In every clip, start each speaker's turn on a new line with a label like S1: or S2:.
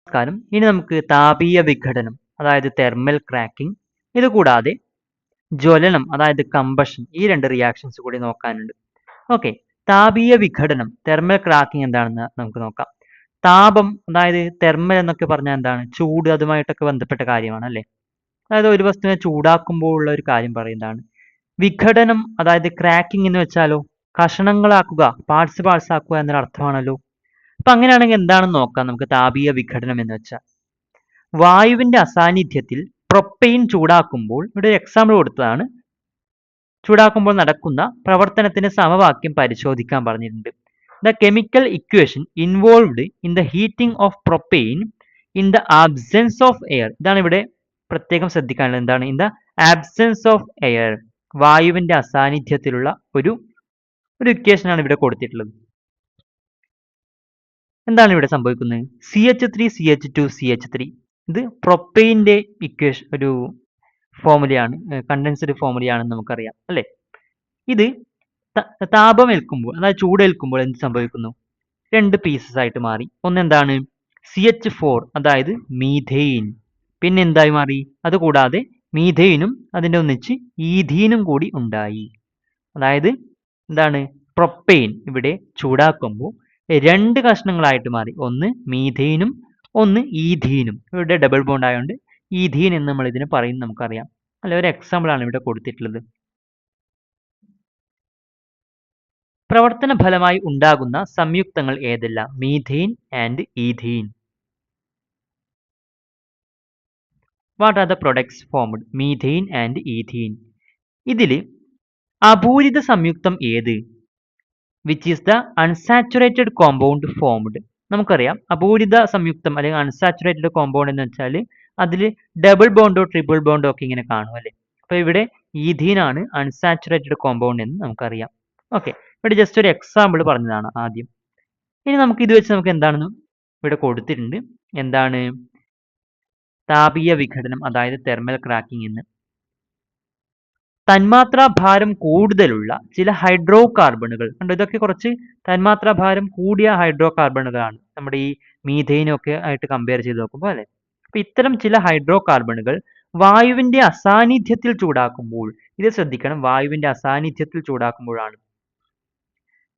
S1: നമസ്കാരം. ഇനി നമുക്ക് താപീയ വിഘടനം അതായത് തെർമൽ ക്രാക്കിംഗ്, ഇത് കൂടാതെ ജ്വലനം അതായത് കമ്പഷൻ, ഈ രണ്ട് റിയാക്ഷൻസ് കൂടി നോക്കാനുണ്ട്. ഓക്കെ, താപീയ വിഘടനം തെർമൽ ക്രാക്കിംഗ് എന്താണെന്ന് നമുക്ക് നോക്കാം. താപം അതായത് തെർമൽ എന്നൊക്കെ പറഞ്ഞാൽ എന്താണ്? ചൂട്, അതുമായിട്ടൊക്കെ ബന്ധപ്പെട്ട കാര്യമാണ് അല്ലേ? അതായത് ഒരു വസ്തുവിനെ ചൂടാക്കുമ്പോൾ ഉള്ള ഒരു കാര്യം പറയുന്നതാണ്. വിഘടനം അതായത് ക്രാക്കിംഗ് എന്ന് വെച്ചാലോ കഷണങ്ങളാക്കുക, പാർട്സ് ആക്കുക എന്നൊരു അർത്ഥമാണല്ലോ. അപ്പൊ അങ്ങനെയാണെങ്കിൽ എന്താണെന്ന് നോക്കാം നമുക്ക് താപീയ വിഘടനം എന്ന് വെച്ചാൽ. വായുവിന്റെ അസാന്നിധ്യത്തിൽ പ്രൊപ്പെയിൻ ചൂടാക്കുമ്പോൾ, ഇവിടെ ഒരു എക്സാമ്പിൾ കൊടുത്തതാണ്, ചൂടാക്കുമ്പോൾ നടക്കുന്ന പ്രവർത്തനത്തിന് സമവാക്യം പരിശോധിക്കാൻ പറഞ്ഞിട്ടുണ്ട്. The chemical equation involved in the heating of propane in the absence of air. ഇതാണ് ഇവിടെ പ്രത്യേകം ശ്രദ്ധിക്കാനുള്ളത്. എന്താണ്? In the absence of air, വായുവിന്റെ അസാന്നിധ്യത്തിലുള്ള ഒരു ഇക്വേഷനാണ് ഇവിടെ കൊടുത്തിട്ടുള്ളത്. എന്താണ് ഇവിടെ സംഭവിക്കുന്നത്? CH3CH2CH3, ഇത് പ്രൊപ്പെയിന്റെ ഇക്വേഷൻ, ഒരു ഫോർമുലയാണ്, കണ്ടൻസ്ഡ് ഫോർമുലയാണെന്ന് നമുക്കറിയാം അല്ലേ? ഇത് താപമേൽക്കുമ്പോൾ അതായത് ചൂടേൽക്കുമ്പോൾ എന്ത് സംഭവിക്കുന്നു? രണ്ട് പീസസ് ആയിട്ട് മാറി. ഒന്നെന്താണ്? CH4 അതായത് മീഥെയിൻ, പിന്നെ എന്തായി മാറി? അതുകൂടാതെ മീഥെയിനും അതിൻ്റെ ഒന്നിച്ച് ഈഥീനും കൂടി ഉണ്ടായി. അതായത് എന്താണ്? പ്രൊപ്പെയിൻ ഇവിടെ ചൂടാക്കുമ്പോൾ രണ്ട് കഷ്ണങ്ങളായിട്ട് മാറി. ഒന്ന് മീഥെയിനും ഒന്ന് ഈഥീനും. ഇവിടെ ഡബിൾ ബോണ്ട് ആയതുകൊണ്ട് ഈഥീൻ എന്ന് നമ്മൾ ഇതിനെ പറയുന്നത് നമുക്കറിയാം അല്ലെ? ഒരു എക്സാമ്പിൾ ആണ് ഇവിടെ കൊടുത്തിട്ടുള്ളത്. പ്രവർത്തന ഫലമായി ഉണ്ടാകുന്ന സംയുക്തങ്ങൾ ഏതെല്ലാം? Methane and ethene. What are the products formed? Methane and ethene. ഇതിൽ അപൂരിത സംയുക്തം ഏത്? Which is the unsaturated compound formed. നമുക്കറിയാം അപൂരിത സംയുക്തം അല്ലെങ്കിൽ അൺസാച്ചുറേറ്റഡ് കോമ്പൗണ്ട് എന്ന് വെച്ചാൽ അതിൽ ഡബിൾ ബോണ്ടോ ട്രിപ്പിൾ ബോണ്ടോ ഒക്കെ ഇങ്ങനെ കാണും അല്ലേ? അപ്പൊ ഇവിടെ ഈഥീനാണ് അൺസാച്ചുറേറ്റഡ് കോമ്പൗണ്ട് എന്ന് നമുക്കറിയാം. ഓക്കെ, ഇവിടെ ജസ്റ്റ് ഒരു എക്സാമ്പിൾ പറഞ്ഞതാണ് ആദ്യം. ഇനി നമുക്ക് ഇത് വെച്ച് നമുക്ക് എന്താണെന്ന് ഇവിടെ കൊടുത്തിട്ടുണ്ട്. എന്താണ് താപീയ വിഘടനം അതായത് തെർമൽ ക്രാക്കിംഗ് എന്ന്? തന്മാത്രാ ഭാരം കൂടുതലുള്ള ചില ഹൈഡ്രോ കാർബണുകൾ കണ്ടോ? ഇതൊക്കെ കുറച്ച് തന്മാത്രാ ഭാരം കൂടിയ ഹൈഡ്രോ കാർബണുകളാണ്, നമ്മുടെ ഈ മീഥെയിനൊക്കെ ആയിട്ട് കമ്പയർ ചെയ്ത് നോക്കുമ്പോൾ അല്ലെ? അപ്പൊ ഇത്തരം ചില ഹൈഡ്രോ കാർബണുകൾ വായുവിന്റെ അസാന്നിധ്യത്തിൽ ചൂടാക്കുമ്പോൾ, ഇത് ശ്രദ്ധിക്കണം, വായുവിന്റെ അസാന്നിധ്യത്തിൽ ചൂടാക്കുമ്പോഴാണ്.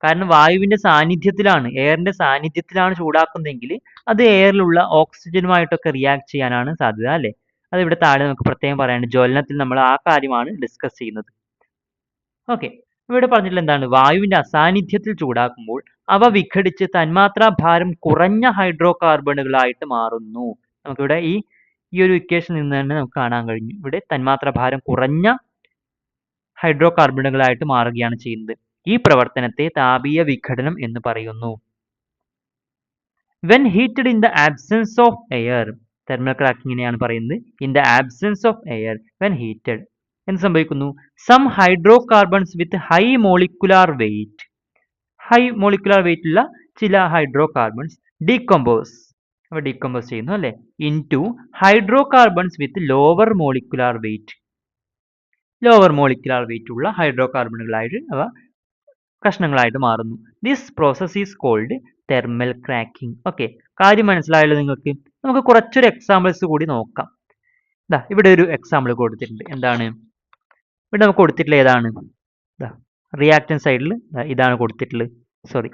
S1: കാരണം വായുവിന്റെ സാന്നിധ്യത്തിലാണ്, എയറിന്റെ സാന്നിധ്യത്തിലാണ് ചൂടാക്കുന്നതെങ്കിൽ അത് എയറിലുള്ള ഓക്സിജനുമായിട്ടൊക്കെ റിയാക്ട് ചെയ്യാനാണ് സാധ്യത അല്ലെ? അത് ഇവിടെ താഴെ നമുക്ക് പ്രത്യേകം പറയാനുണ്ട്. ജ്വലനത്തിൽ നമ്മൾ ആ കാര്യമാണ് ഡിസ്കസ് ചെയ്യുന്നത്. ഓക്കെ, ഇവിടെ പറഞ്ഞിട്ടുള്ള എന്താണ്? വായുവിന്റെ അസാന്നിധ്യത്തിൽ ചൂടാക്കുമ്പോൾ അവ വിഘടിച്ച് തന്മാത്രാ ഭാരം കുറഞ്ഞ ഹൈഡ്രോ കാർബണുകളായിട്ട് മാറുന്നു. നമുക്കിവിടെ ഈ ഒരു ഇക്വേഷൻ നിന്ന് തന്നെ നമുക്ക് കാണാൻ കഴിഞ്ഞു. ഇവിടെ തന്മാത്രാ ഭാരം കുറഞ്ഞ ഹൈഡ്രോ കാർബണുകളായിട്ട് മാറുകയാണ് ചെയ്യുന്നത്. ഈ പ്രവർത്തനത്തെ താപീയ വിഘടനം എന്ന് പറയുന്നു. When heated in the absence of air, thermal ക്രാക്കിങ്ങിനെയാണ് പറയുന്നത്. In the absence of air when heated എന്ത് സംഭവിക്കുന്നു? Some hydrocarbons with high molecular weight, high molecular weight ഉള്ള ചില ഹൈഡ്രോ കാർബൺസ് ഡീകമ്പോസ് ചെയ്യുന്നു അല്ലെ? Into hydrocarbons with lower molecular weight, lower molecular weight ഉള്ള ഹൈഡ്രോ കാർബണുകളായിട്ട് അവ കഷ്ണങ്ങളായിട്ട് മാറുന്നു. This process is called thermal cracking. Okay, കാര്യം മനസ്സിലായല്ലോ നിങ്ങൾക്ക്? നമുക്ക് കുറച്ചൊരു എക്സാമ്പിൾസ് കൂടി നോക്കാം. ഇവിടെ ഒരു എക്സാമ്പിൾ കൊടുത്തിട്ടുണ്ട്. എന്താണ് ഇവിടെ നമുക്ക് കൊടുത്തിട്ടുള്ള? ഏതാണ്? റിയാക്ടൻ സൈഡിൽ ഇതാണ് കൊടുത്തിട്ടുള്ളത്. സോറി,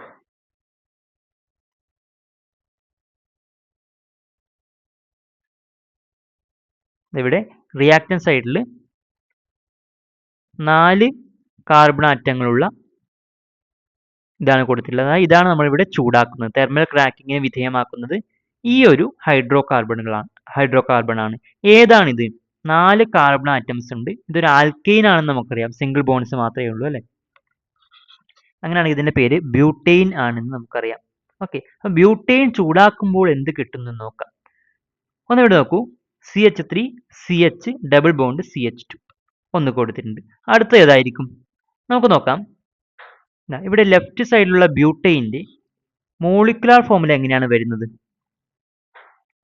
S1: ഇവിടെ റിയാക്ടൻ സൈഡിൽ 4 കാർബൺ ആറ്റങ്ങളുള്ള ഇതാണ് കൊടുത്തിട്ടുള്ളത്. ഇതാണ് നമ്മൾ ഇവിടെ ചൂടാക്കുന്നത്, തെർമൽ ക്രാക്കിങ്ങിന് വിധേയമാക്കുന്നത് ഈ ഒരു ഹൈഡ്രോ കാർബൺ ആണ്. ഏതാണിത്? 4 കാർബൺ ആറ്റംസ് ഉണ്ട്. ഇതൊരു ആൽക്കെയിൻ ആണെന്ന് നമുക്കറിയാം, സിംഗിൾ ബോൺസ് മാത്രമേ ഉള്ളൂ അല്ലെ? അങ്ങനെയാണെങ്കിൽ ഇതിന്റെ പേര് ബ്യൂട്ടെയിൻ ആണെന്ന് നമുക്കറിയാം. ഓക്കെ, അപ്പൊ ബ്യൂട്ടെയിൻ ചൂടാക്കുമ്പോൾ എന്ത് കിട്ടുന്നു നോക്കാം. ഒന്നിവിടെ നോക്കൂ, CH3 CH double bond CH2 ഒന്ന് കൊടുത്തിട്ടുണ്ട്. അടുത്ത ഏതായിരിക്കും നമുക്ക് നോക്കാം. ഇവിടെ ലെഫ്റ്റ് സൈഡിലുള്ള ബ്യൂട്ടെയിൻ്റെ മോളിക്കുലാർ ഫോർമുല എങ്ങനെയാണ് വരുന്നത്?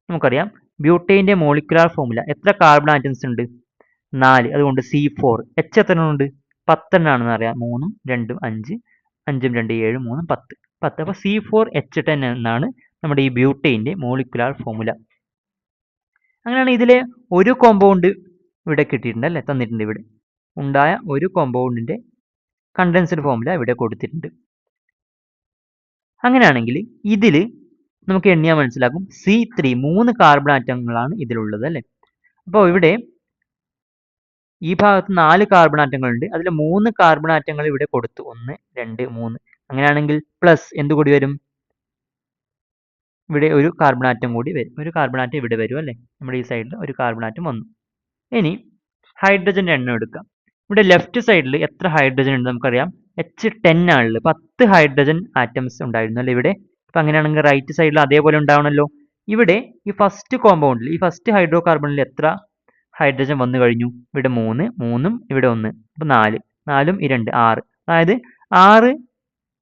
S1: നമുക്കറിയാം ബ്യൂട്ടെയിൻ്റെ മോളിക്കുലാർ ഫോർമുല. എത്ര കാർബൺ ആറ്റംസ് ഉണ്ട്? 4. അതുകൊണ്ട് C4. H എത്ര ഉണ്ട്? 10 എണ്ണാണെന്ന് അറിയാം. 3 2 5 5 2 7 3 10. അപ്പോൾ C4H10 എന്നാണ് നമ്മുടെ ഈ ബ്യൂട്ടൈൻ്റെ മോളിക്കുലാർ ഫോർമുല. അങ്ങനെയാണ് ഇതിലെ ഒരു കോമ്പൗണ്ട് ഇവിടെ കിട്ടിയിട്ടുണ്ട് അല്ലേ, തന്നിട്ടുണ്ട്. ഇവിടെ ഉണ്ടായ ഒരു കോമ്പൗണ്ടിൻ്റെ കണ്ടൻസ്ഡ് ഫോർമുല ഇവിടെ കൊടുത്തിട്ടുണ്ട്. അങ്ങനെയാണെങ്കിൽ ഇതിൽ നമുക്ക് എണ്ണിയാൽ മനസ്സിലാക്കും C3 3 കാർബൺ ആറ്റങ്ങളാണ് ഇതിലുള്ളത് അല്ലേ. അപ്പോൾ ഇവിടെ ഈ ഭാഗത്ത് 4 കാർബൺ ആറ്റങ്ങളുണ്ട്. അതിൽ 3 കാർബൺ ആറ്റങ്ങൾ ഇവിടെ കൊടുത്തു. 1 2 3. അങ്ങനെയാണെങ്കിൽ പ്ലസ് എന്തുകൂടി വരും? ഇവിടെ ഒരു കാർബൺ ആറ്റം കൂടി വരും. ഒരു കാർബൺ ആറ്റം ഇവിടെ വരും അല്ലേ. നമ്മുടെ ഈ സൈഡിൽ ഒരു കാർബൺ ആറ്റം വന്നു. ഇനി ഹൈഡ്രജൻ്റെ എണ്ണം എടുക്കാം. ഇവിടെ ലെഫ്റ്റ് സൈഡിൽ എത്ര ഹൈഡ്രജൻ ഉണ്ട് നമുക്കറിയാം. H10 ആണുള്ളത്. 10 ഹൈഡ്രജൻ ആറ്റംസ് ഉണ്ടായിരുന്നു അല്ലേ ഇവിടെ. അപ്പം അങ്ങനെയാണെങ്കിൽ റൈറ്റ് സൈഡിൽ അതേപോലെ ഉണ്ടാവണമല്ലോ. ഇവിടെ ഈ ഫസ്റ്റ് കോമ്പൗണ്ടിൽ, ഈ ഫസ്റ്റ് ഹൈഡ്രോ കാർബണിൽ എത്ര ഹൈഡ്രജൻ വന്നു കഴിഞ്ഞു? ഇവിടെ 3, 3ഉം ഇവിടെ 1. അപ്പോൾ 4, 4ഉം ഈ 2, 6. അതായത് 6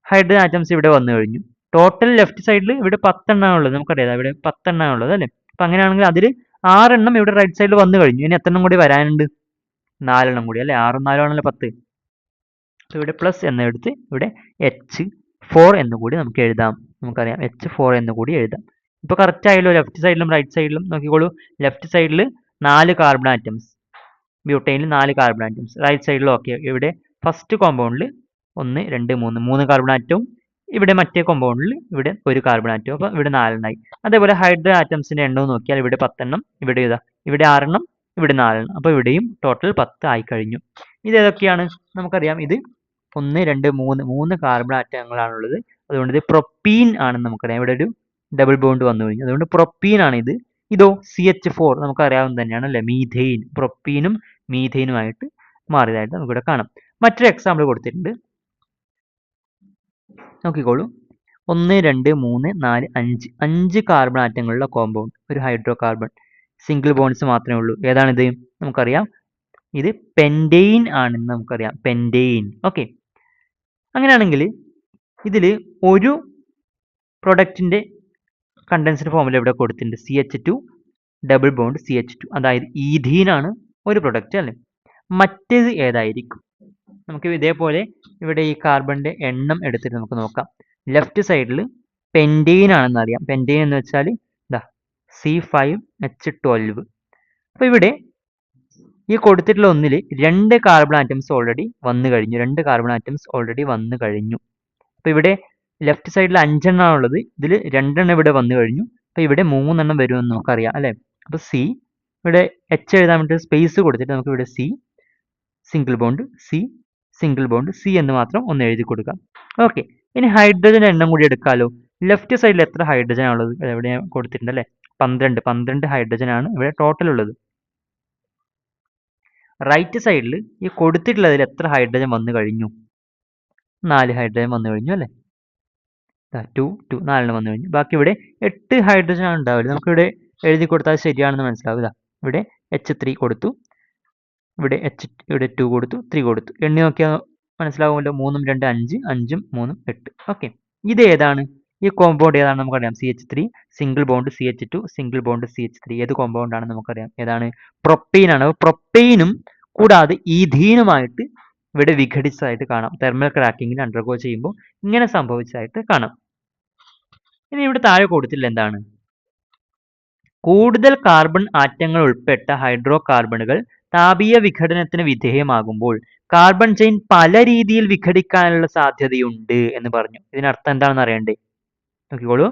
S1: ഹൈഡ്രജൻ ആറ്റംസ് ഇവിടെ വന്നു കഴിഞ്ഞു. ടോട്ടൽ ലെഫ്റ്റ് സൈഡിൽ ഇവിടെ 10 എണ്ണമാണ് ഉള്ളത്. നമുക്കറിയാം ഇവിടെ 10 എണ്ണമാണ് ഉള്ളത് അല്ലേ. അപ്പം അങ്ങനെയാണെങ്കിൽ അതിൽ 6 എണ്ണം ഇവിടെ റൈറ്റ് സൈഡിൽ വന്നു കഴിഞ്ഞു. ഇനി എത്ര എണ്ണം കൂടി വരാനുണ്ട്? 4 എണ്ണം കൂടി അല്ലേ. 6ഉം 4ഉം ആണല്ലോ 10. അപ്പോൾ ഇവിടെ പ്ലസ് എന്നെടുത്ത് ഇവിടെ H4 എന്ന് കൂടി നമുക്ക് എഴുതാം. നമുക്കറിയാം H4 എന്ന് കൂടി എഴുതാം. ഇപ്പോൾ കറക്റ്റ് ആയല്ലോ. ലെഫ്റ്റ് സൈഡിലും റൈറ്റ് സൈഡിലും നോക്കിക്കോളൂ. ലെഫ്റ്റ് സൈഡിൽ 4 കാർബൺ ആറ്റംസ്, ബ്യൂട്ടൈനിൽ 4 കാർബൺ ആറ്റംസ്. റൈറ്റ് സൈഡിൽ ഓക്കെ. ഇവിടെ ഫസ്റ്റ് കോമ്പൗണ്ടിൽ 1 2 3 3 കാർബൺ ആറ്റവും ഇവിടെ മറ്റേ കോമ്പൗണ്ടിൽ ഇവിടെ ഒരു കാർബൺ ആറ്റവും. അപ്പോൾ ഇവിടെ 4 എണ്ണമായി. അതേപോലെ ഹൈഡ്രജൻ ആറ്റംസിൻ്റെ എണ്ണവും നോക്കിയാൽ ഇവിടെ 10 എണ്ണം, ഇവിടെ ഇതാ ഇവിടെ 6 എണ്ണം, ഇവിടെ 4 എണ്ണം. അപ്പോൾ ഇവിടെയും ടോട്ടൽ 10 ആയി കഴിഞ്ഞു. ഇത് ഏതൊക്കെയാണ്? നമുക്കറിയാം ഇത് 1 2 3 കാർബൺ ആറ്റങ്ങളാണുള്ളത്. അതുകൊണ്ട് ഇത് പ്രൊപ്പീൻ ആണെന്ന് നമുക്കറിയാം. ഇവിടെ ഒരു ഡബിൾ ബോണ്ട് വന്നു കഴിഞ്ഞു. അതുകൊണ്ട് പ്രൊപ്പീൻ ആണ് ഇത്. ഇതോ CH4 നമുക്കറിയാവുന്ന തന്നെയാണ് അല്ലേ. മീഥെയിൻ, പ്രൊപ്പീനും മീഥെയിനുമായിട്ട് മാറിയതായിട്ട് നമുക്കിവിടെ കാണാം. മറ്റൊരു എക്സാമ്പിൾ കൊടുത്തിട്ടുണ്ട്. നോക്കിക്കോളൂ. 1 2 3 4 5 5 കാർബൺ ആറ്റങ്ങളുള്ള കോമ്പൗണ്ട്, ഒരു ഹൈഡ്രോ കാർബൺ. സിംഗിൾ ബോൺസ് മാത്രമേ ഉള്ളൂ. ഏതാണിത്? നമുക്കറിയാം ഇത് പെൻറ്റെയിൻ ആണെന്ന് നമുക്കറിയാം. പെൻറ്റെയിൻ. ഓക്കെ. അങ്ങനെയാണെങ്കിൽ ഇതിൽ ഒരു പ്രൊഡക്റ്റിൻ്റെ കണ്ടൻസ്ഡ് ഫോർമുല ഇവിടെ കൊടുത്തിട്ടുണ്ട്. CH2 double bond CH2. അതായത് ഈഥീനാണ് ഒരു പ്രൊഡക്റ്റ് അല്ലേ. മറ്റേത് ഏതായിരിക്കും? നമുക്ക് ഇതേപോലെ ഇവിടെ ഈ കാർബണിൻ്റെ എണ്ണം എടുത്തിട്ട് നമുക്ക് നോക്കാം. ലെഫ്റ്റ് സൈഡിൽ പെൻറ്റെയിൻ ആണെന്ന് അറിയാം. പെൻറ്റെയിൻ എന്ന് വെച്ചാൽ ഇതാ C5H12. അപ്പോൾ ഇവിടെ ഈ കൊടുത്തിട്ടുള്ള ഒന്നിൽ 2 കാർബൺ ആറ്റംസ് ഓൾറെഡി വന്നു കഴിഞ്ഞു. 2 കാർബൺ ആറ്റംസ് ഓൾറെഡി വന്നു കഴിഞ്ഞു. അപ്പോൾ ഇവിടെ ലെഫ്റ്റ് സൈഡിൽ 5 എണ്ണമാണ് ഉള്ളത്. ഇതിൽ 2 എണ്ണം ഇവിടെ വന്നു കഴിഞ്ഞു. അപ്പോൾ ഇവിടെ 3 എണ്ണം വരുമെന്ന് നമുക്കറിയാം അല്ലേ. അപ്പോൾ C ഇവിടെ H എഴുതാൻ വേണ്ടി സ്പേസ് കൊടുത്തിട്ട് നമുക്ക് ഇവിടെ C single bond, C single bond, C എന്ന് മാത്രം ഒന്ന് എഴുതി കൊടുക്കാം. ഓക്കെ. ഇനി ഹൈഡ്രജൻ എണ്ണം കൂടി എടുക്കാമല്ലോ. ലെഫ്റ്റ് സൈഡിൽ എത്ര ഹൈഡ്രജൻ ആണുള്ളത്? ഇവിടെ കൊടുത്തിട്ടുണ്ട് അല്ലേ. 12 ഹൈഡ്രജൻ ആണ് ഇവിടെ ടോട്ടൽ ഉള്ളത്. റൈറ്റ് സൈഡിൽ ഈ കൊടുത്തിട്ടുള്ളതിൽ എത്ര ഹൈഡ്രജൻ വന്നു കഴിഞ്ഞു? 4 ഹൈഡ്രജൻ വന്നു കഴിഞ്ഞു അല്ലേ. 2 4 എണ്ണം വന്നു കഴിഞ്ഞു. ബാക്കി ഇവിടെ 8 ഹൈഡ്രജൻ ആണ് ഉണ്ടാവില്ല. നമുക്കിവിടെ എഴുതി കൊടുത്താൽ ശരിയാണെന്ന് മനസ്സിലാവുക. ഇവിടെ H3 കൊടുത്തു, ഇവിടെ ഇവിടെ 2 കൊടുത്തു, 3 കൊടുത്തു. എണ്ണി നോക്കിയാൽ മനസ്സിലാവുമല്ലോ. 3ഉം 2 5, 5ഉം 3ഉം 8. ഓക്കെ. ഇത് ഏതാണ്? ഈ കോമ്പൗണ്ട് ഏതാണ് നമുക്കറിയാം. CH3 single bond CH2 single bond CH3. ഏത് കോമ്പൗണ്ട് ആണെന്ന് നമുക്കറിയാം. ഏതാണ്? പ്രൊപ്പീൻ ആണ്. പ്രൊപ്പീനും കൂടാതെ ഈഥീനുമായിട്ട് ഇവിടെ വിഘടിച്ചതായിട്ട് കാണാം. തെർമൽ ക്രാക്കിങ്ങിന് അണ്ടർഗോ ചെയ്യുമ്പോൾ ഇങ്ങനെ സംഭവിച്ചതായിട്ട് കാണാം. ഇനി ഇവിടെ താഴെ കൊടുത്തില്ല എന്താണ്? കൂടുതൽ കാർബൺ ആറ്റങ്ങൾ ഉൾപ്പെട്ട ഹൈഡ്രോ കാർബണുകൾ താപീയ വിഘടനത്തിന് വിധേയമാകുമ്പോൾ കാർബൺ ചെയിൻ പല രീതിയിൽ വിഘടിക്കാനുള്ള സാധ്യതയുണ്ട് എന്ന് പറഞ്ഞു. ഇതിനർത്ഥം എന്താണെന്ന് അറിയണ്ടേ? നോക്കിക്കോളൂ.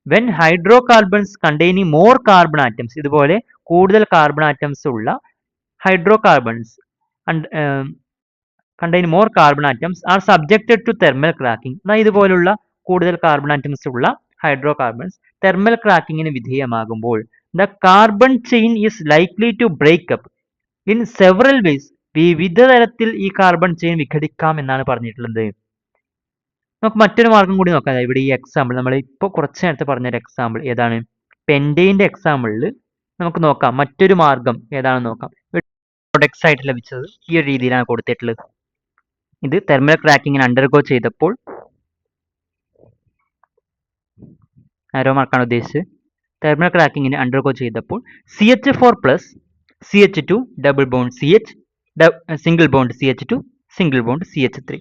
S1: When hydrocarbons containing more carbon atoms, ഇതുപോലെ കൂടുതൽ കാർബൺ ആറ്റംസ് ഉള്ള hydrocarbons contain more carbon atoms are subjected to thermal cracking. അതായത് ഇതുപോലുള്ള കൂടുതൽ കാർബൺ ആറ്റംസ് ഉള്ള ഹൈഡ്രോ കാർബൺസ് തെർമൽ ക്രാക്കിങ്ങിന് വിധേയമാകുമ്പോൾ the carbon chain is likely to break up in several ways. വിവിധ തരത്തിൽ ഈ കാർബൺ ചെയിൻ വിഘടിക്കാം എന്നാണ് പറഞ്ഞിട്ടുള്ളത്. നമുക്ക് മറ്റൊരു മാർഗം കൂടി നോക്കാം. ഇവിടെ ഈ എക്സാമ്പിൾ നമ്മൾ ഇപ്പോൾ കുറച്ച് നേരത്തെ പറഞ്ഞൊരു എക്സാമ്പിൾ ഏതാണ്? പെൻറ്റെയിൻ്റെ എക്സാമ്പിളിൽ നമുക്ക് നോക്കാം. മറ്റൊരു മാർഗം ഏതാണെന്ന് നോക്കാം. പ്രൊഡക്ട്സ് ആയിട്ട് ലഭിച്ചത് ഈ ഒരു രീതിയിലാണ് കൊടുത്തിട്ടുള്ളത്. ഇത് തെർമൽ ക്രാക്കിങ്ങിന് അണ്ടർഗോ ചെയ്തപ്പോൾ ആരോ മാർക്കാണ് ഉദ്ദേശിച്ചത്. തെർമൽ ക്രാക്കിങ്ങിന് അണ്ടർഗോ ചെയ്തപ്പോൾ CH4 plus CH2 double bond CH single bond CH2 single bond CH3.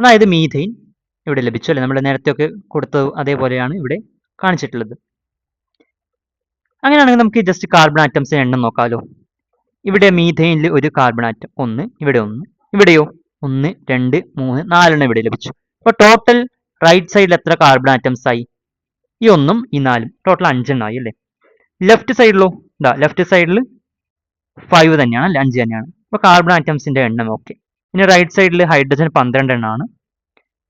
S1: അതായത് മീഥെയിൻ ഇവിടെ ലഭിച്ചു അല്ലെ, നമ്മൾ നേരത്തെ ഒക്കെ കൊടുത്തത് അതേപോലെയാണ് ഇവിടെ കാണിച്ചിട്ടുള്ളത്. അങ്ങനെയാണെങ്കിൽ നമുക്ക് ജസ്റ്റ് കാർബൺ ആറ്റംസിന്റെ എണ്ണം നോക്കാമല്ലോ. ഇവിടെ മീഥൈനിൽ ഒരു കാർബൺ ആറ്റം 1, ഇവിടെ 1, ഇവിടെയോ 1, 2, 3, 4 ഇവിടെ ലഭിച്ചു. അപ്പോൾ ടോട്ടൽ റൈറ്റ് സൈഡിൽ എത്ര കാർബൺ ആറ്റംസ് ആയി? ഈ 1ഉം ഈ 4ഉം ടോട്ടൽ 5 ആയി അല്ലേ. ലെഫ്റ്റ് സൈഡിലോ ലെഫ്റ്റ് സൈഡിൽ 5 തന്നെയാണ് അല്ലെ, 5 തന്നെയാണ്. അപ്പോൾ കാർബൺ ആറ്റംസിന്റെ എണ്ണം ഓക്കെ. ഇനി റൈറ്റ് സൈഡിൽ ഹൈഡ്രജൻ 12 എണ്ണമാണ്.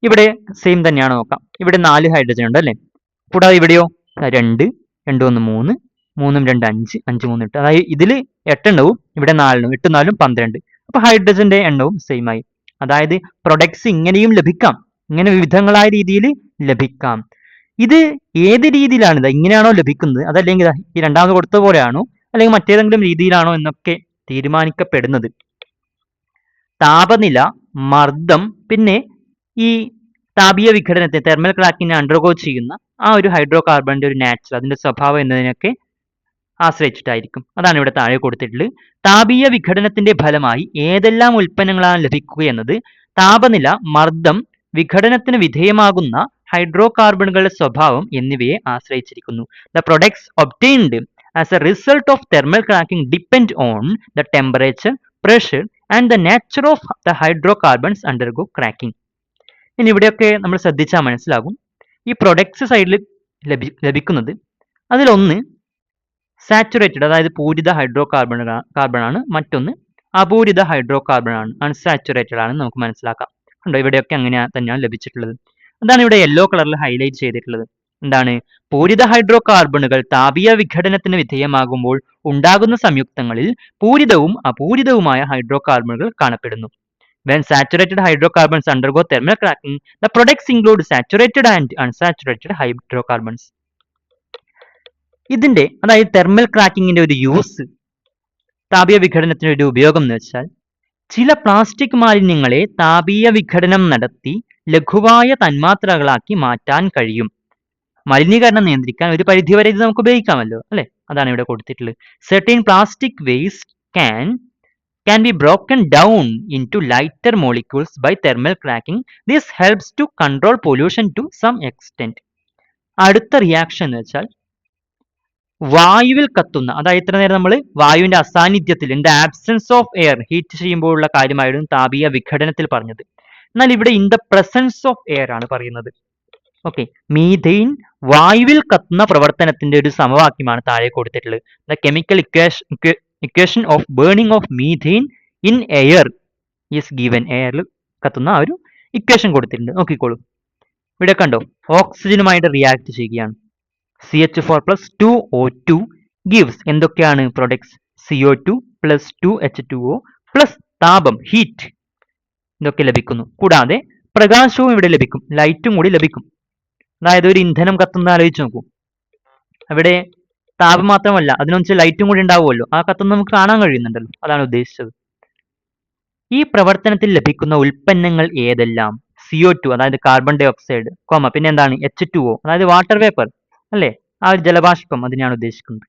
S1: ഇവിടെ സെയിം തന്നെയാണ് നോക്കാം. ഇവിടെ 4 ഹൈഡ്രജൻ ഉണ്ട് അല്ലേ. കൂടാതെ ഇവിടെയോ 2, 2, 1, 3, 3, 2, 5, 5, 3, 8. അതായത് ഇതിൽ 8 എണ്ണവും ഇവിടെ 4 എണ്ണവും, 8, 4, 12. അപ്പോൾ ഹൈഡ്രജന്റെ എണ്ണവും സെയിം ആയി. അതായത് പ്രൊഡക്ട്സ് ഇങ്ങനെയും ലഭിക്കാം, ഇങ്ങനെ വിവിധങ്ങളായ രീതിയിൽ ലഭിക്കാം. ഇത് ഏത് രീതിയിലാണ്, ഇങ്ങനെയാണോ ലഭിക്കുന്നത്, അതല്ലെങ്കിൽ ഈ രണ്ടാമത് കൊടുത്ത പോലെയാണോ, അല്ലെങ്കിൽ മറ്റേതെങ്കിലും രീതിയിലാണോ എന്നൊക്കെ തീരുമാനിക്കപ്പെടുന്നത് താപനില, മർദ്ദം, പിന്നെ ഈ താപീയ വിഘടനത്തെ തെർമൽ ക്രാക്കിനെ അണ്ടർഗോ ചെയ്യുന്ന ആ ഒരു ഹൈഡ്രോ കാർബണിന്റെ ഒരു നാച്ചർ, അതിന്റെ സ്വഭാവം എന്നതിനൊക്കെ ആശ്രയിച്ചിട്ടായിരിക്കും. അതാണ് ഇവിടെ താഴെ കൊടുത്തിട്ടുള്ളത്. താപീയ വിഘടനത്തിന്റെ ഫലമായി ഏതെല്ലാം ഉൽപ്പന്നങ്ങളാണ് ലഭിക്കുകയെന്നത് താപനില, മർദ്ദം, വിഘടനത്തിന് വിധേയമാകുന്ന ഹൈഡ്രോ കാർബണുകളുടെ സ്വഭാവം എന്നിവയെ ആശ്രയിച്ചിരിക്കുന്നു. The products obtained as A result of thermal cracking depend on the temperature, pressure and the nature of the hydro carbons undergo cracking. ഇനി ഇവിടെയൊക്കെ നമ്മൾ ശ്രദ്ധിച്ചാൽ മനസ്സിലാകും, ഈ പ്രൊഡക്ട്സ് സൈഡിൽ ലഭിക്കുന്നത് അതിലൊന്ന് സാച്ചുറേറ്റഡ്, അതായത് പൂരിത ഹൈഡ്രോ കാർബണാണ്, മറ്റൊന്ന് അപൂരിത ഹൈഡ്രോ കാർബണാണ്, അൺസാച്ചുറേറ്റഡ് ആണ് നമുക്ക് മനസ്സിലാക്കാം. ഉണ്ടോ, ഇവിടെയൊക്കെ അങ്ങനെ തന്നെയാണ് ലഭിച്ചിട്ടുള്ളത്. അതാണ് ഇവിടെ യെല്ലോ കളറിൽ ഹൈലൈറ്റ് ചെയ്തിട്ടുള്ളത്. എന്താണ്? പൂരിത ഹൈഡ്രോ കാർബണുകൾ താപീയ വിഘടനത്തിന് വിധേയമാകുമ്പോൾ ഉണ്ടാകുന്ന സംയുക്തങ്ങളിൽ പൂരിതവും അപൂരിതവുമായ ഹൈഡ്രോ കാർബണുകൾ കാണപ്പെടുന്നു. When saturated hydrocarbons undergo thermal cracking, the products include saturated and unsaturated hydrocarbons. ഇതിന്റെ അതായത് തെർമൽ ക്രാക്കിങ്ങിന്റെ ഒരു യൂസ്, താപീയ വിഘടനത്തിന്റെ ഒരു ഉപയോഗം എന്ന് വെച്ചാൽ, ചില പ്ലാസ്റ്റിക് മാലിന്യങ്ങളെ താപീയ വിഘടനം നടത്തി ലഘുവായ തന്മാത്രകളാക്കി മാറ്റാൻ കഴിയും. മലിനീകരണം നിയന്ത്രിക്കാൻ ഒരു പരിധിവരെ ഇത് നമുക്ക് ഉപയോഗിക്കാമല്ലോ അല്ലെ. അതാണ് ഇവിടെ കൊടുത്തിട്ടുള്ളത്. Certain plastic waste can be broken down into lighter molecules by thermal cracking. This helps to control pollution to some extent. അടുത്ത റിയാക്ഷൻ എന്ന് വെച്ചാൽ, വായുവിൽ കത്തുന്ന, അതായത് ഇത്ര നേരം നമ്മൾ വായുവിന്റെ അസാന്നിധ്യത്തിൽ, in the absence of air heat ചെയ്യുമ്പോഴുള്ള കാര്യമായിരുന്നു താപീയ വിഘടനത്തിൽ പറഞ്ഞത്. എന്നാൽ ഇവിടെ in the presence of air ആണ് പറയുന്നത്. ഓക്കെ, മീഥെയിൻ വായുവിൽ കത്തുന്ന പ്രവർത്തനത്തിന്റെ ഒരു സമവാക്യമാണ് താഴെ കൊടുത്തിട്ടുള്ളത്. The chemical equation of burning of methane in air is given. എയറിൽ കത്തുന്ന ആ ഒരു ഇക്വേഷൻ കൊടുത്തിട്ടുണ്ട്, നോക്കിക്കോളൂ. ഇവിടെ കണ്ടോ, ഓക്സിജനുമായിട്ട് റിയാക്ട് ചെയ്യുകയാണ്. CH4 plus 2O2 gives എന്തൊക്കെയാണ് products? CO2 plus 2H2O plus താപം, ഹീറ്റ്, ഇതൊക്കെ ലഭിക്കുന്നു. കൂടാതെ പ്രകാശവും ഇവിടെ ലഭിക്കും, ലൈറ്റും കൂടി ലഭിക്കും. അതായത് ഒരു ഇന്ധനം കത്തുന്ന ആലോചിച്ച് നോക്കൂ, അവിടെ താപം മാത്രമല്ല, അതിനൊന്നിച്ച് ലൈറ്റും കൂടി ഉണ്ടാവുമല്ലോ. ആ കത്തുന്ന നമുക്ക് കാണാൻ കഴിയുന്നുണ്ടല്ലോ, അതാണ് ഉദ്ദേശിച്ചത്. ഈ പ്രവർത്തനത്തിൽ ലഭിക്കുന്ന ഉൽപ്പന്നങ്ങൾ ഏതെല്ലാം? CO2 അതായത് കാർബൺ ഡൈ ഓക്സൈഡ്, പിന്നെ എന്താണ്? H2O അതായത് വാട്ടർ വേപ്പർ അല്ലേ, ആ ഒരു ജലബാഷ്പം, അതിനെയാണ് ഉദ്ദേശിക്കുന്നത്.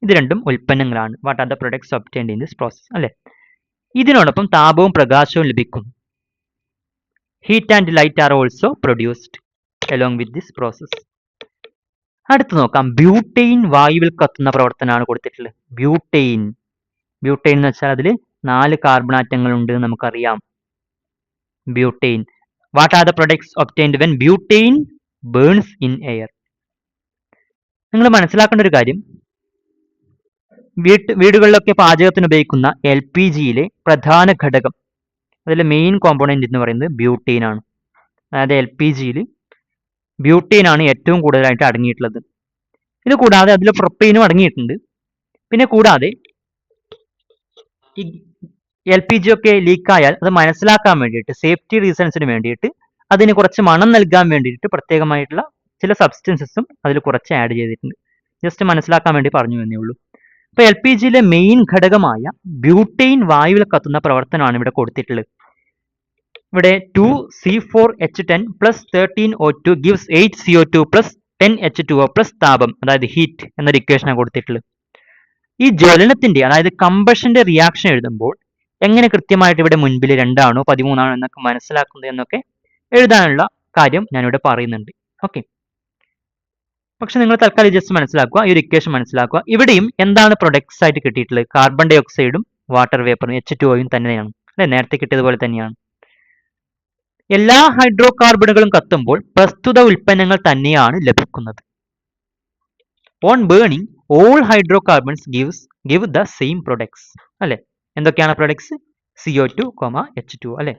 S1: ഇത് രണ്ടും ഉൽപ്പന്നങ്ങളാണ്. What are the products obtained in this process അല്ലേ. ഇതിനോടൊപ്പം താപവും പ്രകാശവും ലഭിക്കുന്നു. Heat and light are also produced along with this process. അടുത്ത് നോക്കാം, ബ്യൂട്ടെയിൻ വായുവിൽ കത്തുന്ന പ്രവർത്തനമാണ് കൊടുത്തിട്ടുള്ളത്. ബ്യൂട്ടെയിൻ എന്ന് വെച്ചാൽ അതിൽ 4 കാർബൺ ആറ്റങ്ങൾ ഉണ്ട് നമുക്കറിയാം. Butane, what are the products obtained when butane burns in air? നിങ്ങൾ മനസ്സിലാക്കേണ്ട ഒരു കാര്യം, വീടുകളിലൊക്കെ പാചകത്തിന് ഉപയോഗിക്കുന്ന LPGയിലെ പ്രധാന ഘടകം, അതിലെ മെയിൻ കോമ്പോണന്റ് എന്ന് പറയുന്നത് ബ്യൂട്ടെയിൻ ആണ്. അതായത് LPGയിൽ ബ്യൂട്ടെയിൻ ആണ് ഏറ്റവും കൂടുതലായിട്ട് അടങ്ങിയിട്ടുള്ളത്. ഇത് കൂടാതെ അതിൽ പ്രൊപ്പൈനും അടങ്ങിയിട്ടുണ്ട്. പിന്നെ കൂടാതെ ഈ LPG ഒക്കെ ലീക്കായാൽ അത് മനസ്സിലാക്കാൻ വേണ്ടിയിട്ട്, സേഫ്റ്റി റീസൺസിന് വേണ്ടിയിട്ട്, അതിന് കുറച്ച് മണം നൽകാൻ വേണ്ടിയിട്ട് പ്രത്യേകമായിട്ടുള്ള ചില സബ്സ്റ്റൻസസും അതിൽ കുറച്ച് ആഡ് ചെയ്തിട്ടുണ്ട്. ജസ്റ്റ് മനസ്സിലാക്കാൻ വേണ്ടി പറഞ്ഞു എന്നേ ഉള്ളൂ. അപ്പോൾ LPGയിലെ മെയിൻ ഘടകമായ ബ്യൂട്ടെയിൻ വായുവിൽ കത്തുന്ന പ്രവർത്തനമാണ് ഇവിടെ കൊടുത്തിട്ടുള്ളത്. ഇവിടെ 2C4H10 plus 13O2 gives 8CO2 plus 10H2O plus താപം, അതായത് ഹീറ്റ് എന്നൊരു ഇക്വേഷനാണ് കൊടുത്തിട്ടുള്ളത്. ഈ ജ്വലനത്തിന്റെ, അതായത് കമ്പഷന്റെ റിയാക്ഷൻ എഴുതുമ്പോൾ എങ്ങനെ കൃത്യമായിട്ട് ഇവിടെ മുൻപിൽ 2 ആണോ 13 ആണോ എന്നൊക്കെ മനസ്സിലാക്കുന്നത് എന്നൊക്കെ എഴുതാനുള്ള കാര്യം ഞാനിവിടെ പറയുന്നുണ്ട്. ഓക്കെ, പക്ഷെ നിങ്ങൾ തൽക്കാലം ജസ്റ്റ് മനസ്സിലാക്കുക, ഈ ഒരു ഇക്വേഷൻ മനസ്സിലാക്കുക. ഇവിടെയും എന്താണ് പ്രൊഡക്ട്സ് ആയിട്ട് കിട്ടിയിട്ടുള്ളത്? കാർബൺ ഡൈ ഓക്സൈഡും വാട്ടർ വേപ്പറും H2O തന്നെയാണ് അല്ലെ, നേരത്തെ കിട്ടിയതുപോലെ തന്നെയാണ്. എല്ലാ ഹൈഡ്രോ കാർബണുകളും കത്തുമ്പോൾ പ്രസ്തുത ഉൽപ്പന്നങ്ങൾ തന്നെയാണ് ലഭിക്കുന്നത്. On burning all hydro carbons give the same products അല്ലെ. എന്തൊക്കെയാണ് പ്രൊഡക്ട്സ്? CO2, H2O അല്ലെ.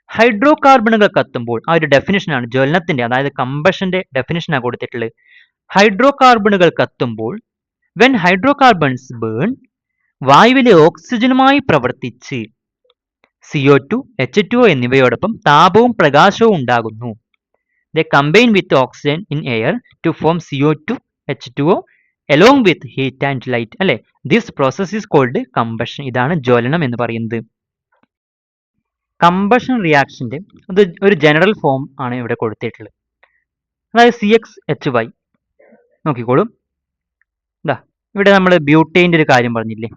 S1: ഹൈഡ്രോ കാർബണുകൾ കത്തുമ്പോൾ ആ ഒരു ഡെഫിനിഷനാണ് ജ്വലനത്തിന്റെ, അതായത് കമ്പഷന്റെ ഡെഫിനിഷനാണ് കൊടുത്തിട്ടുള്ളത്. ഹൈഡ്രോ കാർബണുകൾ കത്തുമ്പോൾ വെൻ ഹൈഡ്രോ കാർബൺസ് ബേൺ, വായുവിലെ ഓക്സിജനുമായി പ്രവർത്തിച്ച് CO2, H2O എന്നിവയോടൊപ്പം താപവും പ്രകാശവും ഉണ്ടാകുന്നു. They combine with oxygen in air to form CO2, H2O along with heat and light അല്ലെ. This process is called combustion. ഇതാണ് ജ്വലനം എന്ന് പറയുന്നത്. കമ്പഷൻ റിയാക്ഷന്റെ അത് ഒരു ജനറൽ ഫോം ആണ് ഇവിടെ കൊടുത്തിട്ടുള്ളത്. അതായത് CXHY. നോക്കിക്കോളും, ഇതാ ഇവിടെ നമ്മൾ ബ്യൂട്ടൈൻ്റെ ഒരു കാര്യം പറഞ്ഞില്ലേ.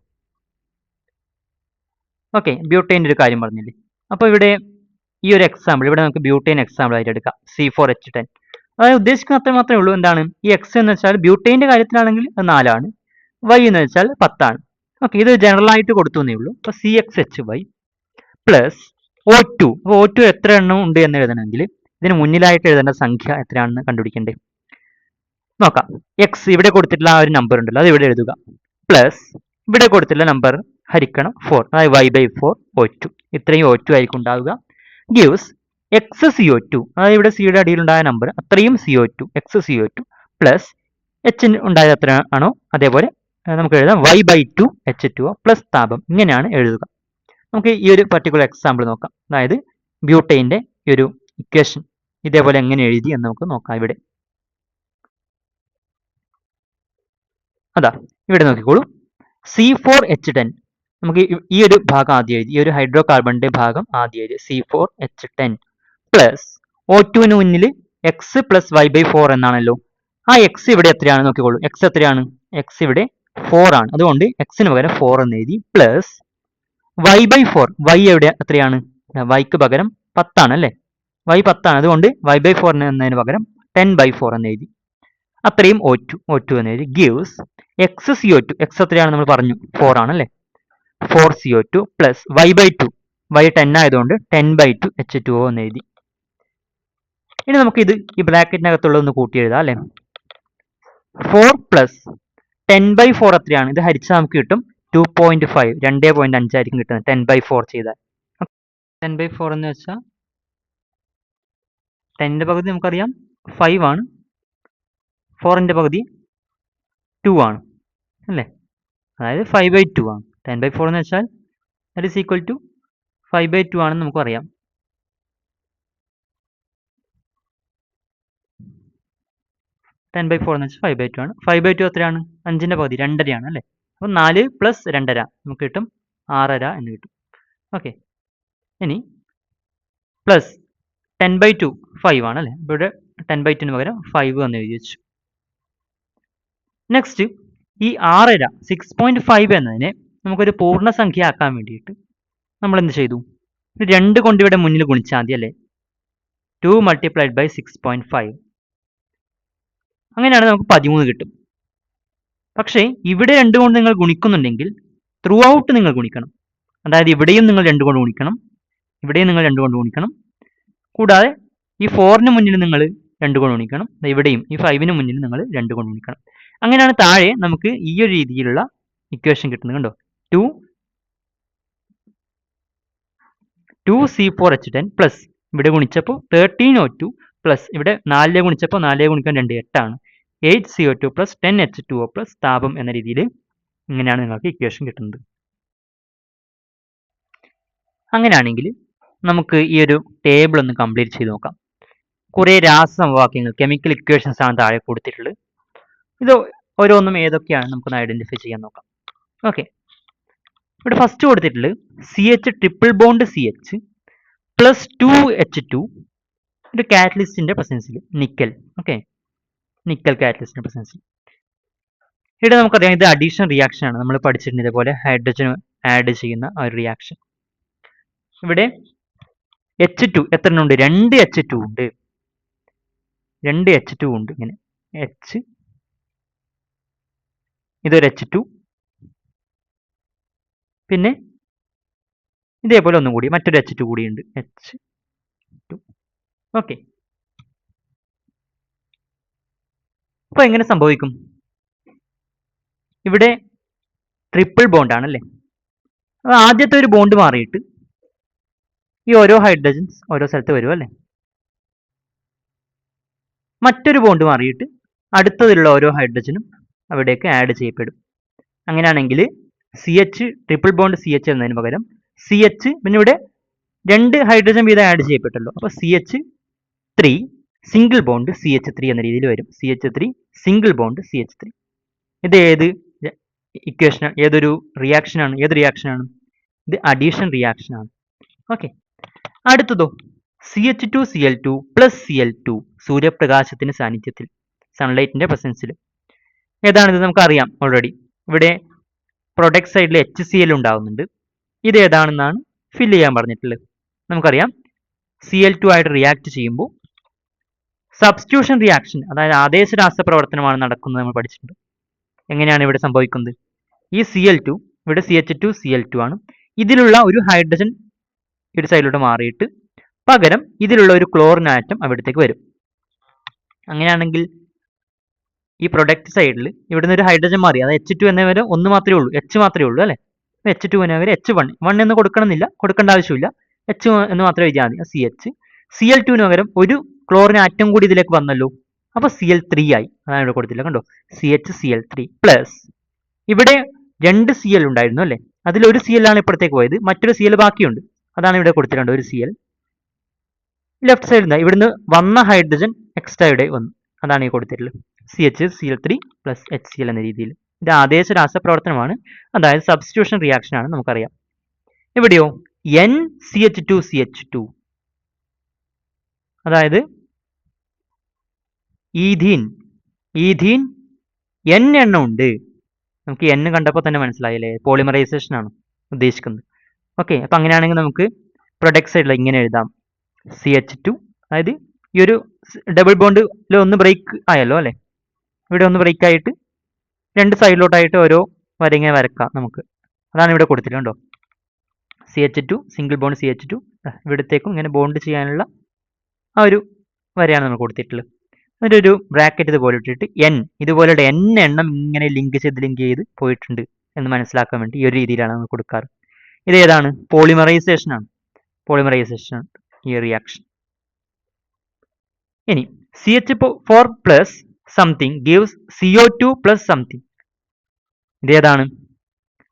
S1: ഓക്കെ, ബ്യൂട്ടൈൻ്റെ ഒരു കാര്യം പറഞ്ഞില്ലേ. അപ്പോൾ ഇവിടെ ഈ ഒരു എക്സാമ്പിൾ ഇവിടെ നമുക്ക് ബ്യൂട്ടൈൻ എക്സാമ്പിൾ ആയിട്ട് എടുക്കാം. C4H10. അതായത് ഉദ്ദേശിക്കുന്ന അത്ര മാത്രമേ ഉള്ളൂ. എന്താണ് ഈ X എന്ന് വെച്ചാൽ ബ്യൂട്ടൈൻ്റെ കാര്യത്തിലാണെങ്കിൽ അത് 4 ആണ്, Y എന്ന് വെച്ചാൽ 10 ആണ്. ഓക്കെ, ഇത് ജനറൽ ആയിട്ട് കൊടുത്തു എന്നേ ഉള്ളൂ. അപ്പോൾ CXHY പ്ലസ് O2. അപ്പോൾ O2 എത്ര എണ്ണം ഉണ്ട് എന്ന് എഴുതണമെങ്കിൽ ഇതിന് മുന്നിലായിട്ട് എഴുതേണ്ട സംഖ്യ എത്രയാണെന്ന് കണ്ടുപിടിക്കണ്ടേ. നോക്കാം. X ഇവിടെ കൊടുത്തിട്ടുള്ള ആ ഒരു നമ്പർ ഉണ്ടല്ലോ, അത് ഇവിടെ എഴുതുക. പ്ലസ് ഇവിടെ കൊടുത്തിട്ടുള്ള നമ്പർ ഹരിക്കണം 4, അതായത് Y/4 O2. ഇത്രയും O2 ആയിരിക്കും ഉണ്ടാവുക. ഗിവ്സ് X CO2, അതായത് ഇവിടെ സിയുടെ അടിയിലുണ്ടായ നമ്പർ അത്രയും CO2, X CO2 plus H ഉണ്ടായത് എത്ര ആണോ അതേപോലെ നമുക്ക് എഴുതാം Y/2 H2O പ്ലസ് താപം. ഇങ്ങനെയാണ് എഴുതുക. നമുക്ക് ഈ ഒരു പർട്ടിക്കുലർ എക്സാമ്പിൾ നോക്കാം. അതായത് ബ്യൂട്ടൈൻ്റെ ഈ ഒരു ഇക്വേഷൻ ഇതേപോലെ എങ്ങനെ എഴുതി എന്ന് നമുക്ക് നോക്കാം. ഇവിടെ അതാ ഇവിടെ നോക്കിക്കോളൂ. C4H10 നമുക്ക് ഈ ഒരു ഭാഗം ആദ്യം എഴുതി, ഈ ഒരു ഹൈഡ്രോ കാർബണിന്റെ ഭാഗം ആദ്യം എഴുതി. C4H10 പ്ലസ് O2ന് മുന്നിൽ X പ്ലസ് Y/4 എന്നാണല്ലോ. ആ X ഇവിടെ എത്രയാണ് നോക്കിക്കോളൂ. X എത്രയാണ്? X ഇവിടെ 4 ആണ്, അതുകൊണ്ട് Xന് പകരം 4 എന്ന് എഴുതി. പ്ലസ് Y/4, Y എവിടെ എത്രയാണ്? Yക്ക് പകരം 10 ആണ് അല്ലേ. Y 10 ആണ്, അതുകൊണ്ട് Y/4 എന്നതിന് പകരം 10/4 എന്ന് എഴുതി. അത്രയും O2 എന്ന് എഴുതി. ഗിവ്സ് X CO2, X എത്രയാണ് നമ്മൾ പറഞ്ഞു? 4 ആണ് അല്ലേ. 4 CO2 പ്ലസ് Y/2, Y 10 ആയതുകൊണ്ട് 10/2 H2O എന്ന് എഴുതി. ഇനി നമുക്ക് ഇത് ഈ ബ്രാക്കറ്റിനകത്തുള്ളതൊന്ന് കൂട്ടി എഴുതാം അല്ലേ. 4 പ്ലസ് 10/4 എത്രയാണ്? ഇത് ഹരിച്ചാൽ നമുക്ക് കിട്ടും 2.5, 2.5 ആയിരിക്കും കിട്ടുന്നത് 10/4 ചെയ്താൽ. 10/4 എന്ന് വെച്ചാൽ 10ന്റെ പകുതി നമുക്കറിയാം 5 ആണ്, 4ന്റെ പകുതി 2 ആണ് അല്ലേ. അതായത് 5/2 ആണ്. 10/4 എന്ന് വെച്ചാൽ ദാറ്റ് ഈസ് ഈക്വൽ ടു 5/2 ആണെന്ന് നമുക്കറിയാം. ടെൻ ബൈ 4 എന്ന് വെച്ചാൽ 5/2 ആണ്. 5/2 എത്രയാണ്? 5ന്റെ പകുതി 2.5 ആണ് അല്ലേ. അപ്പോൾ 4 പ്ലസ് 2.5 നമുക്ക് കിട്ടും 6.5 എന്ന് കിട്ടും. ഓക്കെ, ഇനി പ്ലസ് 10/2 5 ആണ് അല്ലേ. അപ്പോൾ ഇവിടെ 10/2ന് പകരം 5 എന്ന് എഴുതി വെച്ചു. നെക്സ്റ്റ് ഈ 6.5 6.5 എന്നതിനെ നമുക്കൊരു പൂർണ്ണസംഖ്യ ആക്കാൻ വേണ്ടിയിട്ട് നമ്മൾ എന്ത് ചെയ്തു? 2 കൊണ്ട് ഇവിടെ മുന്നിൽ ഗുണിച്ചാൽ മതി അല്ലേ. 2 മൾട്ടിപ്ലൈഡ് ബൈ 6.5, അങ്ങനെയാണ് നമുക്ക് 13 കിട്ടും. പക്ഷേ ഇവിടെ 2 കൊണ്ട് നിങ്ങൾ ഗുണിക്കുന്നുണ്ടെങ്കിൽ ത്രൂ ഔട്ട് നിങ്ങൾ ഗുണിക്കണം. അതായത് ഇവിടെയും നിങ്ങൾ 2 കൊണ്ട് ഗുണിക്കണം, ഇവിടെയും നിങ്ങൾ 2 കൊണ്ട് ഗുണിക്കണം. കൂടാതെ ഈ 4ന് മുന്നിൽ നിങ്ങൾ 2 കൊണ്ട് ഗുണിക്കണം, ഇവിടെയും ഈ 5ന് മുന്നിൽ നിങ്ങൾ 2 കൊണ്ട് ഗുണിക്കണം. അങ്ങനെയാണ് താഴെ നമുക്ക് ഈ ഒരു രീതിയിലുള്ള ഇക്വേഷൻ കിട്ടുന്നത്. കണ്ടോ, 2C4H10 പ്ലസ് ഇവിടെ ഗുണിച്ചപ്പോൾ 13O2 പ്ലസ് ഇവിടെ 4 ഗുണിച്ചപ്പോൾ 4 ഗുണിക്കാൻ 2 8 ആണ്. 8CO2 പ്ലസ് 10H2O പ്ലസ് താപം എന്ന രീതിയിൽ ഇങ്ങനെയാണ് നിങ്ങൾക്ക് ഇക്വേഷൻ കിട്ടുന്നത്. അങ്ങനെയാണെങ്കിൽ നമുക്ക് ഈ ഒരു ടേബിൾ ഒന്ന് കംപ്ലീറ്റ് ചെയ്ത് നോക്കാം. കുറേ രാസസമവാക്യങ്ങൾ, കെമിക്കൽ ഇക്വേഷൻസ് ആണ് താഴെ കൊടുത്തിട്ടുള്ളത്. ഇത് ഓരോന്നും ഏതൊക്കെയാണ് നമുക്കൊന്ന് ഐഡന്റിഫൈ ചെയ്യാൻ നോക്കാം. ഓക്കെ, ഇവിടെ ഫസ്റ്റ് കൊടുത്തിട്ടുള്ളത് CH triple bond CH plus 2H2 ഒരു കാറ്റലിസ്റ്റിന്റെ പ്രസൻസിൽ നിക്കൽ. ഓക്കെ, നിക്കൽ കാറ്റലിസ്റ്റിന്റെ പ്രസൻസിൽ. ഇവിടെ നമുക്കറിയാം ഇത് അഡീഷൻ റിയാക്ഷൻ ആണ്. നമ്മൾ പഠിച്ചിട്ടുണ്ട് ഇതേപോലെ ഹൈഡ്രജൻ ആഡ് ചെയ്യുന്ന ആ ഒരു റിയാക്ഷൻ. ഇവിടെ H2 എത്ര ഉണ്ട്? 2 H2 ഉണ്ട്. 2 H2 ഉണ്ട്. ഇങ്ങനെ H, ഇതൊരു H2, പിന്നെ ഇതേപോലെ ഒന്നും കൂടി മറ്റൊരു H2 കൂടി ഉണ്ട്. H2. ഓക്കെ. അപ്പോൾ എങ്ങനെ സംഭവിക്കും? ഇവിടെ ട്രിപ്പിൾ ബോണ്ട് ആണല്ലേ. അപ്പോൾ ആദ്യത്തെ ഒരു ബോണ്ട് മാറിയിട്ട് ഈ ഓരോ ഹൈഡ്രജൻസ് ഓരോ സ്ഥലത്ത് വരും അല്ലേ. മറ്റൊരു ബോണ്ട് മാറിയിട്ട് അടുത്തതിലുള്ള ഓരോ ഹൈഡ്രജനും അവിടേക്ക് ആഡ് ചെയ്യപ്പെടും. അങ്ങനെയാണെങ്കിൽ CH ട്രിപ്പിൾ ബോണ്ട് CH എന്നതിന് പകരം CH, പിന്നെ ഇവിടെ 2 ഹൈഡ്രജൻ വീതം ആഡ് ചെയ്യപ്പെട്ടല്ലോ. അപ്പോൾ CH3 സിംഗിൾ ബോണ്ട് CH3 എന്ന രീതിയിൽ വരും. CH3 single bond CH3. ഇത് ഏത് ഇക്വേഷൻ, ഏതൊരു റിയാക്ഷനാണ്? ഏത് റിയാക്ഷനാണ്? ഇത് അഡീഷൻ റിയാക്ഷനാണ്. ഓക്കെ. അടുത്തതോ CH2Cl2 പ്ലസ് Cl2 സൂര്യപ്രകാശത്തിന്റെ സാന്നിധ്യത്തിൽ, സൺലൈറ്റിന്റെ പ്രസൻസിൽ. ഏതാണിത്? നമുക്കറിയാം ഓൾറെഡി. ഇവിടെ പ്രൊഡക്റ്റ് സൈഡിൽ HCl ഉണ്ടാവുന്നുണ്ട്. ഇത് ഏതാണെന്നാണ് ഫില്ല് ചെയ്യാൻ പറഞ്ഞിട്ടുള്ളത്. നമുക്കറിയാം Cl2 ആയിട്ട് റിയാക്ട് ചെയ്യുമ്പോൾ സബ്സ്റ്റിറ്റ്യൂഷൻ റിയാക്ഷൻ, അതായത് ആദേശ രാസപ്രവർത്തനമാണ് നടക്കുന്നത് നമ്മൾ പഠിച്ചിട്ടുണ്ട്. എങ്ങനെയാണ് ഇവിടെ സംഭവിക്കുന്നത്? ഈ Cl2, ഇവിടെ CH2Cl2 ആണ്. ഇതിലുള്ള ഒരു ഹൈഡ്രജൻ ഒരു സൈഡിലോട്ട് മാറിയിട്ട് പകരം ഇതിലുള്ള ഒരു ക്ലോറിൻ ആറ്റം അവിടത്തേക്ക് വരും. അങ്ങനെയാണെങ്കിൽ ഈ പ്രൊഡക്റ്റ് സൈഡിൽ ഇവിടുന്ന് ഒരു ഹൈഡ്രജൻ മാറി, അത് H2 എന്നവരെ ഒന്ന് മാത്രമേ ഉള്ളൂ, H മാത്രമേ ഉള്ളൂ അല്ലേ. H2 എന്നവരെ H1 എന്ന് കൊടുക്കണമെന്നില്ല, കൊടുക്കേണ്ട ആവശ്യമില്ല. H എന്ന് മാത്രമേ എഴുതിയാൽ മതി. CH. Cl2 പകരം ഒരു ക്ലോറിൻ ആറ്റം കൂടി ഇതിലേക്ക് വന്നല്ലോ. അപ്പോൾ Cl3 ആയി. അതാണ് ഇവിടെ കൊടുത്തില്ല, കണ്ടോ. CHCl3 പ്ലസ് ഇവിടെ 2 Cl ഉണ്ടായിരുന്നു അല്ലേ. അതിലൊരു Cl ആണ് ഇപ്പുറത്തേക്ക് പോയത്, മറ്റൊരു Cl ബാക്കിയുണ്ട്. അതാണ് ഇവിടെ കൊടുത്തിട്ടുണ്ട്, ഒരു Cl. ലെഫ്റ്റ് സൈഡിൽ നിന്ന് ഇവിടുന്ന് വന്ന ഹൈഡ്രജൻ എക്സ്ട്രാ ഇവിടെ വന്നു, അതാണ് ഈ കൊടുത്തിട്ടുള്ളത്. CHCl3 പ്ലസ് HCl എന്ന രീതിയിൽ. ഇത് ആദേശ രാസപ്രവർത്തനമാണ്, അതായത് സബ്സ്റ്റിറ്റ്യൂഷൻ റിയാക്ഷൻ ആണ്, നമുക്കറിയാം. ഇവിടെയോ NCH2CH2, അതായത് ഈഥീൻ N എണ്ണം ഉണ്ട്. നമുക്ക് N കണ്ടപ്പോൾ തന്നെ മനസ്സിലായില്ലേ, പോളിമറൈസേഷൻ ആണ് ഉദ്ദേശിക്കുന്നത്. ഓക്കെ. അപ്പം അങ്ങനെയാണെങ്കിൽ നമുക്ക് പ്രൊഡക്റ്റ് സൈഡിൽ ഇങ്ങനെ എഴുതാം. CH2, അതായത് ഈ ഒരു ഡബിൾ ബോണ്ടിൽ ഒന്ന് ബ്രേക്ക് ആയല്ലോ അല്ലേ. ഇവിടെ ഒന്ന് ബ്രേക്ക് ആയിട്ട് 2 സൈഡിലോട്ടായിട്ട് ഓരോ വര ഇങ്ങനെ വരക്കാം നമുക്ക്. അതാണ് ഇവിടെ കൊടുത്തിട്ടുണ്ടോ. CH2 സിംഗിൾ ബോണ്ട് CH2, ഇവിടത്തേക്കും ഇങ്ങനെ ബോണ്ട് ചെയ്യാനുള്ള ആ ഒരു വരയാണ് നമ്മൾ കൊടുത്തിട്ടുള്ളത്. അതിലൊരു ബ്രാക്കറ്റ് ഇതുപോലെ ഇട്ടിട്ട് N, ഇതുപോലെ N എണ്ണം ഇങ്ങനെ ലിങ്ക് ചെയ്ത് പോയിട്ടുണ്ട് എന്ന് മനസ്സിലാക്കാൻ വേണ്ടി ഈ ഒരു രീതിയിലാണ് നമ്മൾ കൊടുക്കാറ്. ഇതേതാണ്? പോളിമറൈസേഷൻ ആണ്. പോളിമറൈസേഷൻ ആണ് ഈ റിയാക്ഷൻ. ഇനി CH4 plus something gives CO2 plus something. ഇതേതാണ്?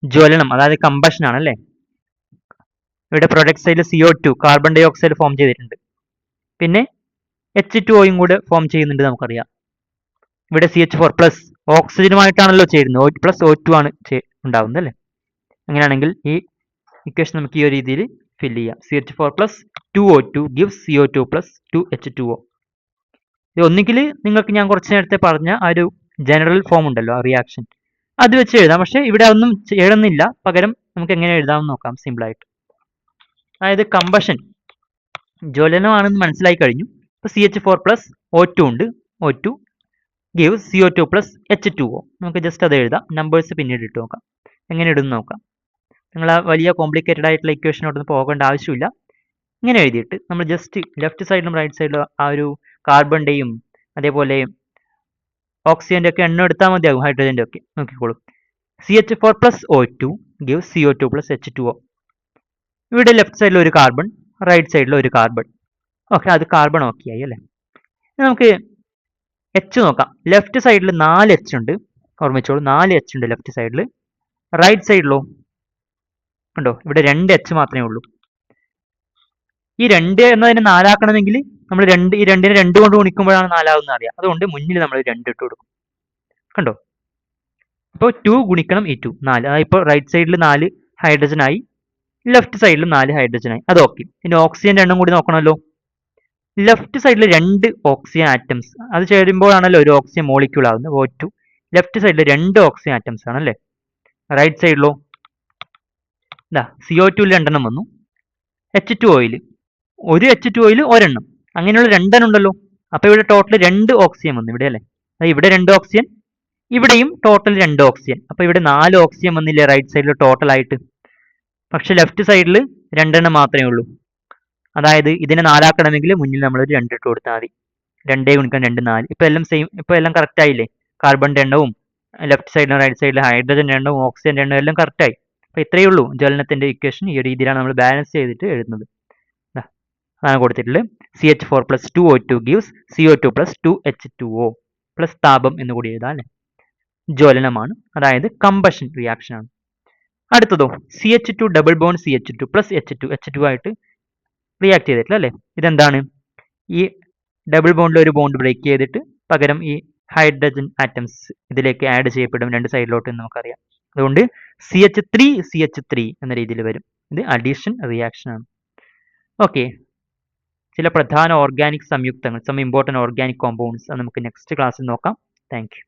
S1: ജ്വലനം, അതായത് കമ്പഷൻ ആണല്ലേ. ഇവിടെ പ്രൊഡക്റ്റ് സൈഡിൽ CO2 carbon dye oxide form ചെയ്തിട്ടുണ്ട്, പിന്നെ H2O കൂടെ ഫോം ചെയ്യുന്നുണ്ട്, നമുക്കറിയാം. ഇവിടെ CH4 പ്ലസ് ഓക്സിജനുമായിട്ടാണല്ലോ ചേരുന്നത്, പ്ലസ് O2 ആണ് ഉണ്ടാവുന്നത് അല്ലേ. അങ്ങനെയാണെങ്കിൽ ഈ ഇക്വേഷൻ നമുക്ക് ഈ ഒരു രീതിയിൽ ഫില്ല് ചെയ്യാം. CH4 plus 2O2 gives CO2 plus 2H2O. ഇത് ഒന്നുകിൽ നിങ്ങൾക്ക് ഞാൻ കുറച്ച് നേരത്തെ പറഞ്ഞ ആ ഒരു ജനറൽ ഫോം ഉണ്ടല്ലോ, ആ റിയാക്ഷൻ, അത് വെച്ച് എഴുതാം. പക്ഷേ ഇവിടെ ഒന്നും എഴുതുന്നില്ല, പകരം നമുക്ക് എങ്ങനെ എഴുതാമെന്ന് നോക്കാം സിമ്പിളായിട്ട്. അതായത് കമ്പഷൻ, ജ്വലനമാണെന്ന് മനസ്സിലായി കഴിഞ്ഞു. ഇപ്പോൾ CH4 പ്ലസ് O2 ഉണ്ട്, O2 give CO2 plus H2O. നമുക്ക് ജസ്റ്റ് അത് എഴുതാം, നമ്പേഴ്സ് പിന്നീട് ഇട്ട് നോക്കാം. എങ്ങനെ ഇടുന്നു നോക്കാം. നിങ്ങൾ ആ വലിയ കോംപ്ലിക്കേറ്റഡ് ആയിട്ടുള്ള ഇക്വേഷനോട്ടൊന്നും പോകേണ്ട ആവശ്യമില്ല. ഇങ്ങനെ എഴുതിയിട്ട് നമ്മൾ ജസ്റ്റ് ലെഫ്റ്റ് സൈഡിലും റൈറ്റ് സൈഡിലും ആ ഒരു കാർബണിൻ്റെയും അതേപോലെ ഓക്സിജൻ്റെ ഒക്കെ എണ്ണം എടുത്താൽ മതിയാകും, ഹൈഡ്രജൻ്റെ ഒക്കെ. നോക്കിക്കോളൂ. CH4 plus O2 give CO2 plus H2O. ഇവിടെ ലെഫ്റ്റ് സൈഡിൽ ഒരു കാർബൺ, റൈറ്റ് സൈഡിൽ ഒരു കാർബൺ. ഓക്കെ, അത് കാർബൺ ഓക്കെ ആയി അല്ലേ. നമുക്ക് H നോക്കാം. ലെഫ്റ്റ് സൈഡിൽ 4 H ഉണ്ട്, ഓർമ്മിച്ചോളൂ, 4 H ഉണ്ട് ലെഫ്റ്റ് സൈഡിൽ. റൈറ്റ് സൈഡിലോ ഉണ്ടോ, ഇവിടെ 2 H മാത്രമേ ഉള്ളൂ. ഈ 2 എന്നതിനെ 4 ആക്കണമെങ്കിൽ നമ്മൾ ഈ 2നെ 2 കൊണ്ട് ഗുണിക്കുമ്പോഴാണ് 4 ആവുന്നത് അറിയാം. അതുകൊണ്ട് മുന്നിൽ നമ്മൾ 2 ഇട്ട് കൊടുക്കും, കണ്ടോ. അപ്പോൾ 2 ഗുണിക്കണം ഈ 2, 4. അതായത് ഇപ്പോൾ റൈറ്റ് സൈഡിൽ 4 ഹൈഡ്രജൻ ആയി, ലെഫ്റ്റ് സൈഡിൽ 4 ഹൈഡ്രജൻ ആയി. അത് ഓക്കെ. ഇനി ഓക്സിജന്റെ എണ്ണം കൂടി നോക്കണമല്ലോ. ലെഫ്റ്റ് സൈഡിൽ 2 ഓക്സിജൻ ആറ്റംസ്, അത് ചേരുമ്പോഴാണല്ലോ ഒരു ഓക്സിജൻ മോളിക്യൂൾ ആവുന്നത്, O2. ലെഫ്റ്റ് സൈഡിൽ 2 ഓക്സിജൻ ആറ്റംസ് ആണല്ലേ. റൈറ്റ് സൈഡിലോ ഇതാ CO2 2 എണ്ണം വന്നു, H2O ഒരു H2Oയിൽ ഒരെണ്ണം, അങ്ങനെയുള്ള രണ്ടെണ്ണം ഉണ്ടല്ലോ. അപ്പോൾ ഇവിടെ ടോട്ടൽ 2 ഓക്സിജൻ വന്നു ഇവിടെ അല്ലേ. ഇവിടെ 2 ഓക്സിജൻ, ഇവിടെയും ടോട്ടൽ 2 ഓക്സിജൻ. അപ്പോൾ ഇവിടെ 4 ഓക്സിജൻ വന്നില്ലേ റൈറ്റ് സൈഡിൽ ടോട്ടൽ ആയിട്ട്. പക്ഷെ ലെഫ്റ്റ് സൈഡിൽ 2 എണ്ണം മാത്രമേ ഉള്ളൂ. അതായത് ഇതിനെ 4 ആക്കണമെങ്കിൽ മുന്നിൽ നമ്മൾ ഒരു 2 ഇട്ട് കൊടുത്താൽ മതി. 2 ഗുണിക്കണം 2 4. ഇപ്പോൾ എല്ലാം സെയിം, ഇപ്പോൾ എല്ലാം കറക്റ്റ് ആയില്ലേ. കാർബണിന്റെ എണ്ണവും ലെഫ്റ്റ് സൈഡിലും റൈറ്റ് സൈഡിലും ഹൈഡ്രജന്റെ എണ്ണവും ഓക്സിജന്റെ എണ്ണവും എല്ലാം കറക്റ്റ് ആയി. അപ്പോൾ ഇത്രയേ ഉള്ളൂ ജ്വലനത്തിന്റെ ഇക്വേഷൻ. ഈ ഒരു രീതിയിലാണ് നമ്മൾ ബാലൻസ് ചെയ്തിട്ട് എഴുതുന്നത്. അതാണ് കൊടുത്തിട്ടുള്ളത്. CH4 + 2O2 gives CO2 + 2H2O plus താപം എന്ന് കൂടി എഴുതാം അല്ലേ. ജ്വലനമാണ്, അതായത് കമ്പഷൻ റിയാക്ഷൻ ആണ്. അടുത്തതോ CH2 double bond CH2 + H2 ആയിട്ട് റിയാക്ട് ചെയ്തിട്ടില്ല അല്ലേ. ഇതെന്താണ്? ഈ ഡബിൾ ബോണ്ടിൽ ഒരു ബോണ്ട് ബ്രേക്ക് ചെയ്തിട്ട് പകരം ഈ ഹൈഡ്രജൻ ആറ്റംസ് ഇതിലേക്ക് ആഡ് ചെയ്യപ്പെടും രണ്ട് സൈഡിലോട്ട് എന്ന് നമുക്കറിയാം. അതുകൊണ്ട് CH3 എന്ന രീതിയിൽ വരും. ഇത് അഡീഷൻ റിയാക്ഷൻ ആണ്. ഓക്കെ, ചില പ്രധാന ഓർഗാനിക് സംയുക്തങ്ങൾ, സം ഇമ്പോർട്ടൻറ്റ് ഓർഗാനിക് കോമ്പൗണ്ട്സ്, അത് നമുക്ക് നെക്സ്റ്റ് ക്ലാസ്സിൽ നോക്കാം. Thank you.